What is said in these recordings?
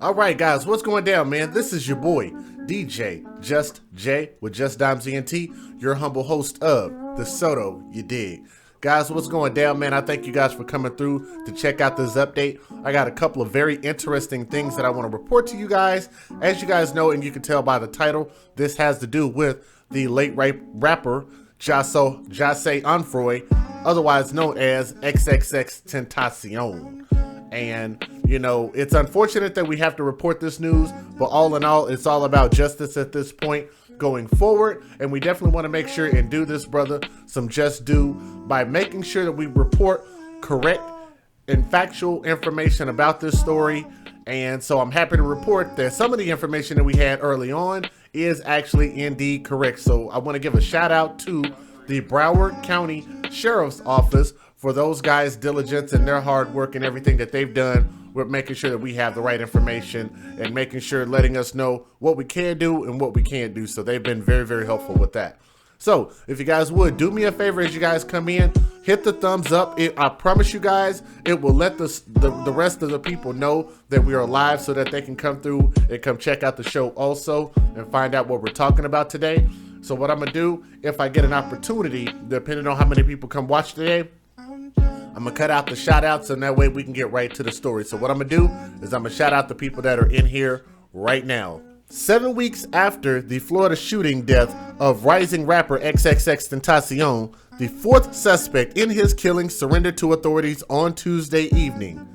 All right, guys, what's going down, man? This is your boy, DJ Just J with Just Dimes ENT, your humble host of the Soto, you dig. Guys, what's going down, man? I thank you guys for coming through to check out this update. I got a couple of very interesting things that I want to report to you guys. As you guys know, and you can tell by the title, this has to do with the late rapper XXXtentacion, otherwise known as XXXtentacion. And, you know, it's unfortunate that we have to report this news, but all in all, it's all about justice at this point going forward. And we definitely want to make sure and do this, brother, some just due by making sure that we report correct and factual information about this story. And so I'm happy to report that some of the information that we had early on is actually indeed correct. So I want to give a shout out to the Broward County Sheriff's Office for those guys' diligence and their hard work and everything that they've done with making sure that we have the right information and making sure, letting us know what we can do and what we can't do. So they've been very, very helpful with that. So if you guys would do me a favor as you guys come in, hit the thumbs up. I promise you guys, it will let the rest of the people know that we are live so that they can come through and come check out the show also and find out what we're talking about today. So what I'm gonna do, if I get an opportunity, depending on how many people come watch today, I'm gonna cut out the shout outs and that way we can get right to the story. So what I'm gonna do is I'm gonna shout out the people that are in here right now. 7 weeks after the Florida shooting death of rising rapper XXXtentacion, the fourth suspect in his killing surrendered to authorities on Tuesday evening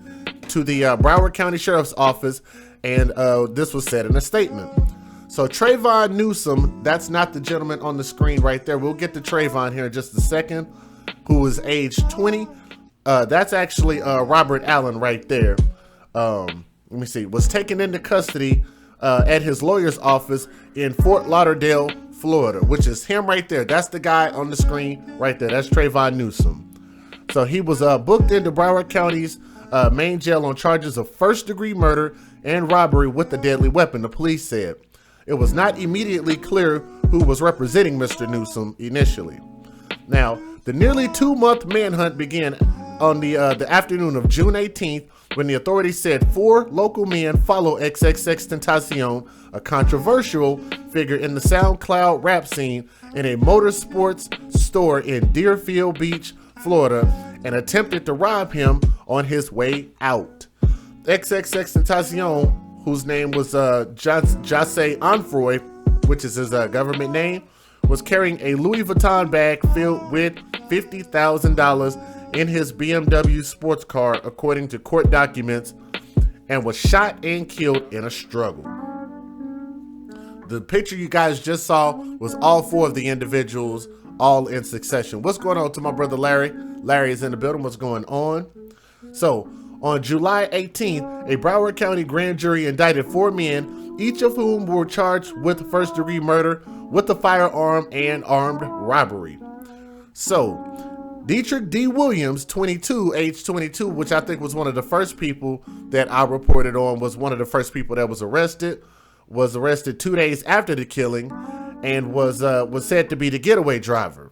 to the Broward County Sheriff's Office, and this was said in a statement. So Trayvon Newsome, that's not the gentleman on the screen right there. We'll get to Trayvon here in just a second, who was age 20. That's actually Robert Allen right there. Let me see. Was taken into custody at his lawyer's office in Fort Lauderdale, Florida, which is him right there. That's the guy on the screen right there. That's Trayvon Newsome. So he was booked into Broward County's main jail on charges of first-degree murder and robbery with a deadly weapon, the police said. It was not immediately clear who was representing Mr. Newsome initially. Now, the nearly 2-month manhunt began on the afternoon of June 18th when the authorities said 4 local men follow XXXtentacion, a controversial figure in the SoundCloud rap scene, in a motorsports store in Deerfield Beach, Florida, and attempted to rob him on his way out. XXXtentacion, whose name was JustJayOK, which is his government name, was carrying a Louis Vuitton bag filled with $50,000 in his BMW sports car, according to court documents, and was shot and killed in a struggle. The picture you guys just saw was all 4 of the individuals, all in succession. What's going on to my brother Larry? Larry is in the building. What's going on? So, on July 18th, a Broward County grand jury indicted 4 men, each of whom were charged with first-degree murder with a firearm and armed robbery. So, Dietrich D. Williams, 22, age 22, which I think was one of the first people that I reported on, was one of the first people that was arrested 2 days after the killing, and was said to be the getaway driver.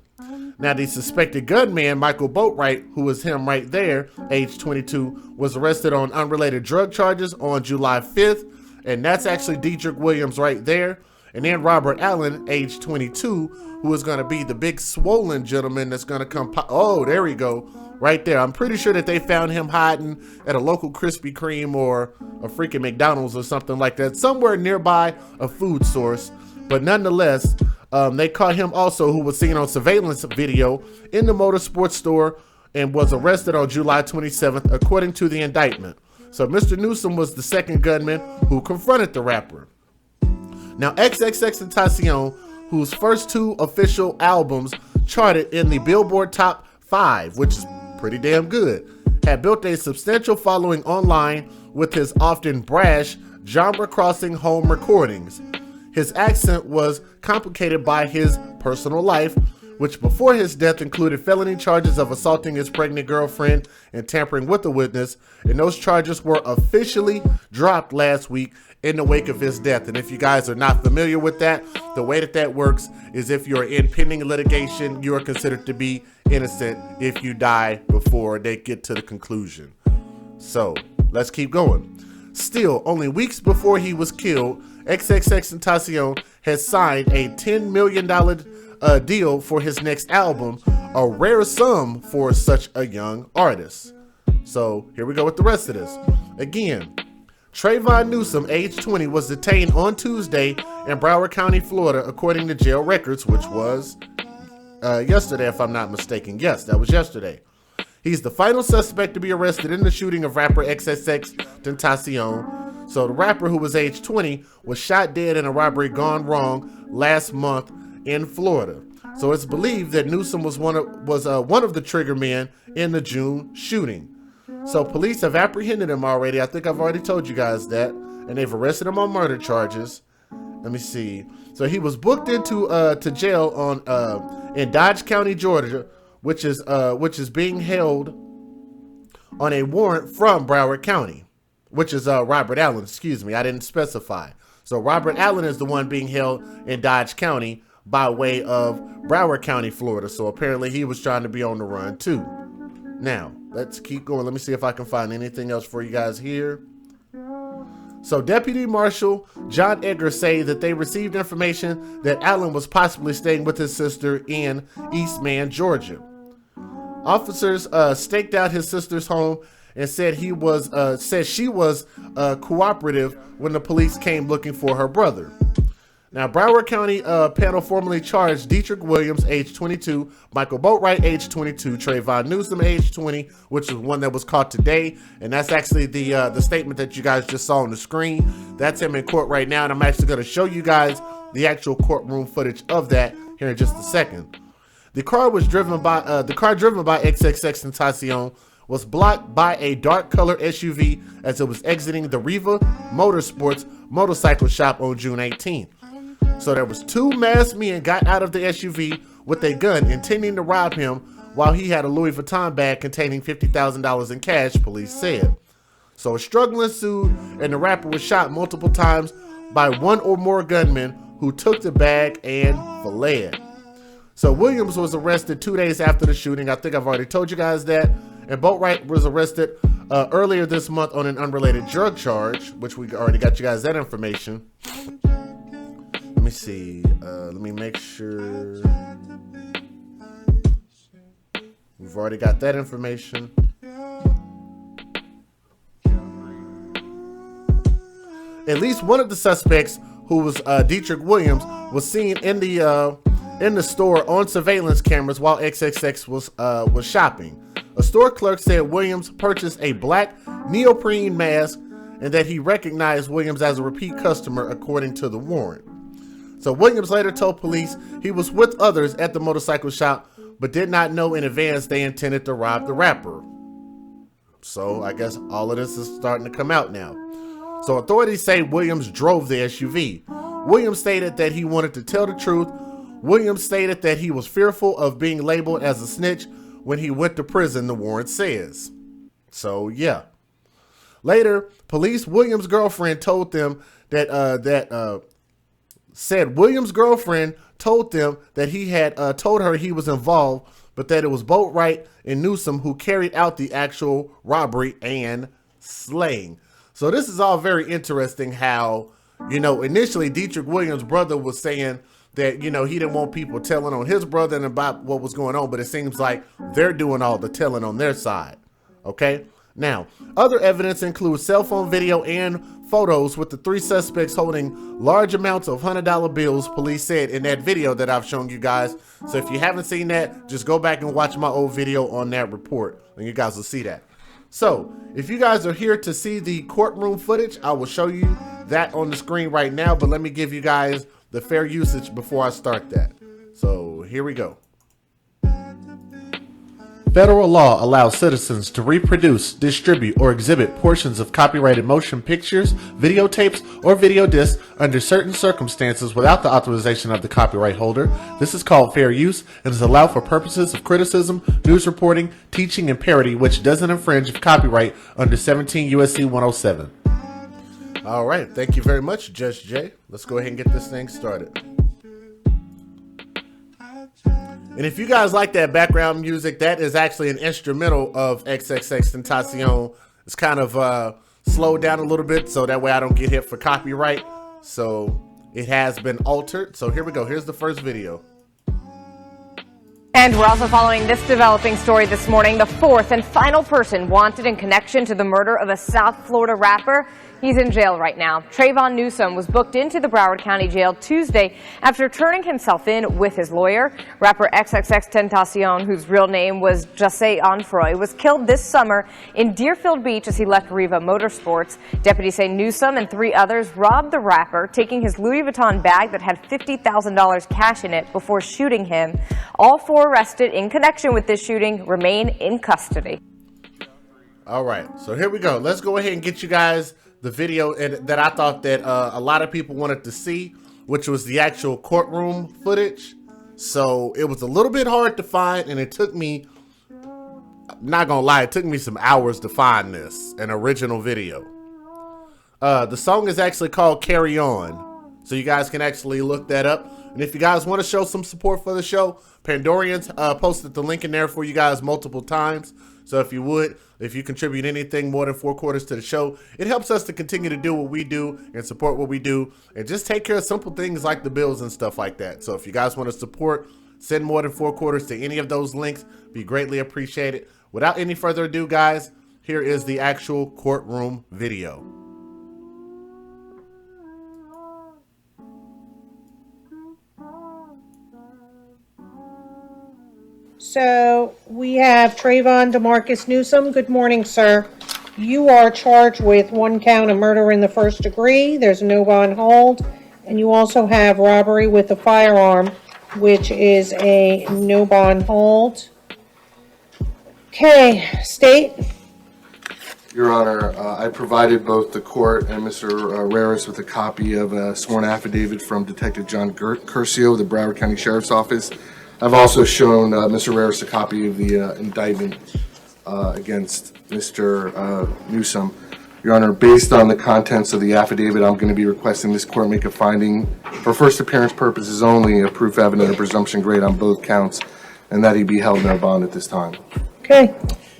Now, the suspected gunman, Michael Boatwright, who was him right there, age 22, was arrested on unrelated drug charges on July 5th, and that's actually Dietrich Williams right there. And then Robert Allen, age 22, who is going to be the big swollen gentleman that's going to come. Oh, there we go. Right there. I'm pretty sure that they found him hiding at a local Krispy Kreme or a freaking McDonald's or something like that, somewhere nearby a food source. But nonetheless, they caught him also, who was seen on surveillance video in the motorsports store and was arrested on July 27th, according to the indictment. So Mr. Newsome was the second gunman who confronted the rapper. Now, XXXtentacion, whose first 2 official albums charted in the Billboard Top 5, which is pretty damn good, had built a substantial following online with his often brash, genre-crossing home recordings. His accent was complicated by his personal life, which before his death included felony charges of assaulting his pregnant girlfriend and tampering with a witness, and those charges were officially dropped last week in the wake of his death. And if you guys are not familiar with that, the way that works is if you're in pending litigation, you are considered to be innocent if you die before they get to the conclusion. So let's keep going. Still, only weeks before he was killed, XXXtentacion has signed a $10 million deal for his next album, a rare sum for such a young artist. So here we go with the rest of this. Again, Trayvon Newsome, age 20, was detained on Tuesday in Broward County, Florida, according to jail records, which was yesterday, if I'm not mistaken. Yes, that was yesterday. He's the final suspect to be arrested in the shooting of rapper XXXtentacion. So the rapper, who was age 20, was shot dead in a robbery gone wrong last month in Florida. So it's believed that Newsome was one of the trigger men in the June shooting. So police have apprehended him already. I think I've already told you guys that. And they've arrested him on murder charges. Let me see. So he was booked into to jail in Dodge County, Georgia, which is being held on a warrant from Broward County, which is Robert Allen. Excuse me, I didn't specify. So Robert Allen is the one being held in Dodge County by way of Broward County, Florida. So apparently he was trying to be on the run too. Now, let's keep going. Let me see if I can find anything else for you guys here. So Deputy Marshal John Edgar say that they received information that Allen was possibly staying with his sister in Eastman, Georgia. Officers staked out his sister's home and said she was cooperative when the police came looking for her brother. Now, Broward County panel formally charged Dietrich Williams, age 22, Michael Boatwright, age 22, Trayvon Newsome, age 20, which is one that was caught today. And that's actually the statement that you guys just saw on the screen. That's him in court right now. And I'm actually going to show you guys the actual courtroom footage of that here in just a second. The car driven by XXXtentacion was blocked by a dark color SUV as it was exiting the Riva Motorsports motorcycle shop on June 18th. So there was two masked men got out of the SUV with a gun intending to rob him while he had a Louis Vuitton bag containing $50,000 in cash, police said. So a struggle ensued and the rapper was shot multiple times by one or more gunmen who took the bag and fled. So Williams was arrested 2 days after the shooting. I think I've already told you guys that. And Boatwright was arrested earlier this month on an unrelated drug charge, which we already got you guys that information. Let me see. Let me make sure. We've already got that information. At least one of the suspects, who was Dietrich Williams, was seen in the store on surveillance cameras while XXX was shopping. A store clerk said Williams purchased a black neoprene mask and that he recognized Williams as a repeat customer, according to the warrant. So Williams later told police he was with others at the motorcycle shop, but did not know in advance they intended to rob the rapper. So I guess all of this is starting to come out now. So authorities say Williams drove the SUV. Williams stated that he wanted to tell the truth. Williams stated that he was fearful of being labeled as a snitch when he went to prison, the warrant says. So yeah. Later, police Williams' girlfriend told them said Williams' girlfriend told them that he had told her he was involved, but that it was Boatwright and Newsome who carried out the actual robbery and slaying. So this is all very interesting how, initially Dietrich Williams' brother was saying that, he didn't want people telling on his brother and about what was going on, but it seems like they're doing all the telling on their side. Okay? Now, other evidence includes cell phone video and photos with the three suspects holding large amounts of $100 bills, police said in that video that I've shown you guys. So if you haven't seen that, just go back and watch my old video on that report and you guys will see that. So if you guys are here to see the courtroom footage, I will show you that on the screen right now, but let me give you guys the fair usage before I start that. So here we go. Federal law allows citizens to reproduce, distribute, or exhibit portions of copyrighted motion pictures, videotapes, or video discs under certain circumstances without the authorization of the copyright holder. This is called fair use and is allowed for purposes of criticism, news reporting, teaching, and parody, which doesn't infringe of copyright under 17 U.S.C. 107. All right, thank you very much, Judge Jay. Let's go ahead and get this thing started. And if you guys like that background music, that is actually an instrumental of XXXtentacion. It's kind of slowed down a little bit so that way I don't get hit for copyright. So it has been altered. So here we go. Here's the first video. And we're also following this developing story this morning. The fourth and final person wanted in connection to the murder of a South Florida rapper. He's in jail right now. Trayvon Newsome was booked into the Broward County Jail Tuesday after turning himself in with his lawyer. Rapper XXXtentacion, whose real name was DJJustJayOK, was killed this summer in Deerfield Beach as he left Riva Motorsports. Deputies say Newsome and 3 others robbed the rapper, taking his Louis Vuitton bag that had $50,000 cash in it before shooting him. All 4 arrested in connection with this shooting remain in custody. All right, so here we go. Let's go ahead and get you guys the video that I thought that a lot of people wanted to see, which was the actual courtroom footage. So it was a little bit hard to find, and it took me, not gonna lie, it took me some hours to find this, an original video. The song is actually called Carry On, so you guys can actually look that up. And if you guys want to show some support for the show, Pandorians posted the link in there for you guys multiple times. So if you contribute anything more than 4 quarters to the show, it helps us to continue to do what we do and support what we do and just take care of simple things like the bills and stuff like that. So if you guys want to support, send more than 4 quarters to any of those links, be greatly appreciated. Without any further ado, guys, here is the actual courtroom video. So we have Trayvon DeMarcus Newsome. Good morning, sir. You are charged with 1 count of murder in the first degree. There's no bond hold. And you also have robbery with a firearm, which is a no bond hold. Okay, state. Your Honor, I provided both the court and Mr. Raris with a copy of a sworn affidavit from Detective John Curcio of the Broward County Sheriff's Office. I've also shown Mr. Raris a copy of the indictment against Mr. Newsome. Your Honor, based on the contents of the affidavit, I'm going to be requesting this court make a finding for first appearance purposes only, a proof evident or presumption grade on both counts, and that he be held no bond at this time. Okay.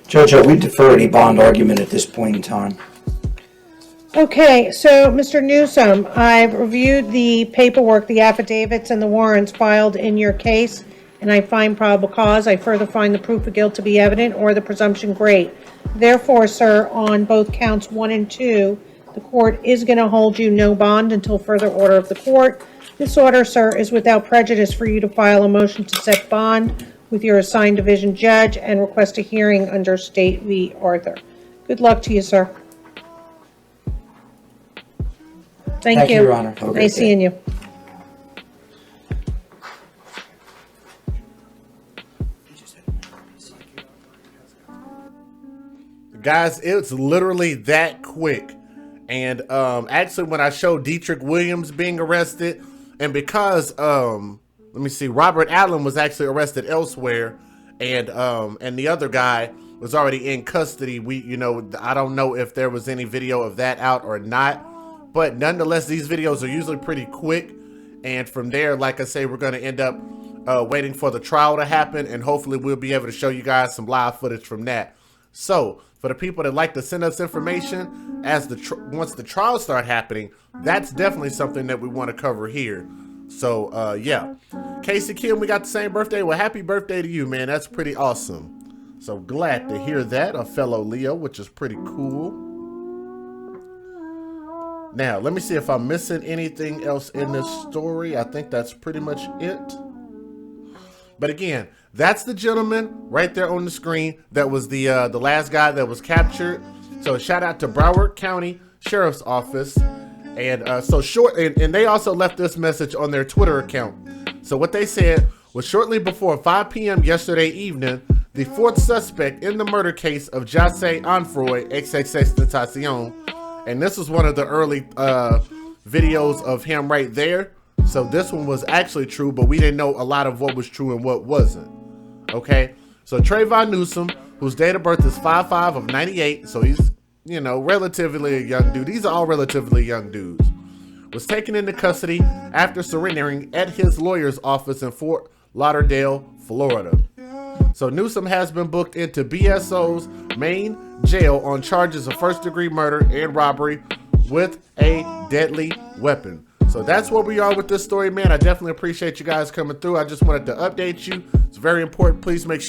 Judge, we defer any bond argument at this point in time. Okay, so Mr. Newsome, I've reviewed the paperwork, the affidavits, and the warrants filed in your case, and I find probable cause. I further find the proof of guilt to be evident or the presumption great. Therefore, sir, on both counts 1 and 2, the court is going to hold you no bond until further order of the court. This order, sir, is without prejudice for you to file a motion to set bond with your assigned division judge and request a hearing under State v. Arthur. Good luck to you, sir. Thank you. Your Honor. Nice seeing you. Guys, it's literally that quick. And actually, when I showed Dietrich Williams being arrested, and because let me see, Robert Allen was actually arrested elsewhere, and the other guy was already in custody. I don't know if there was any video of that out or not, but nonetheless, these videos are usually pretty quick. And from there, like I say, we're going to end up waiting for the trial to happen, and hopefully we'll be able to show you guys some live footage from that. So for the people that like to send us information as once the trials start happening, that's definitely something that we want to cover here. So yeah, Casey Kim, we got the same birthday. Well, happy birthday to you, man. That's pretty awesome. So glad to hear that, a fellow Leo, which is pretty cool. Now, let me see if I'm missing anything else in this story. I think that's pretty much it. But again, that's the gentleman right there on the screen. That was the last guy that was captured. So shout out to Broward County Sheriff's Office. And and they also left this message on their Twitter account. So what they said was, shortly before 5 p.m. yesterday evening, the 4th suspect in the murder case of DJJustJayOK, XXXtentacion, and this was one of the early videos of him right there. So this one was actually true, but we didn't know a lot of what was true and what wasn't. Okay, so Trayvon Newsome, whose date of birth is 5/5 of 98, so he's, relatively a young dude. These are all relatively young dudes. Was taken into custody after surrendering at his lawyer's office in Fort Lauderdale, Florida. So Newsome has been booked into BSO's main jail on charges of first-degree murder and robbery with a deadly weapon. So that's where we are with this story, man. I definitely appreciate you guys coming through. I just wanted to update you. It's very important. Please make sure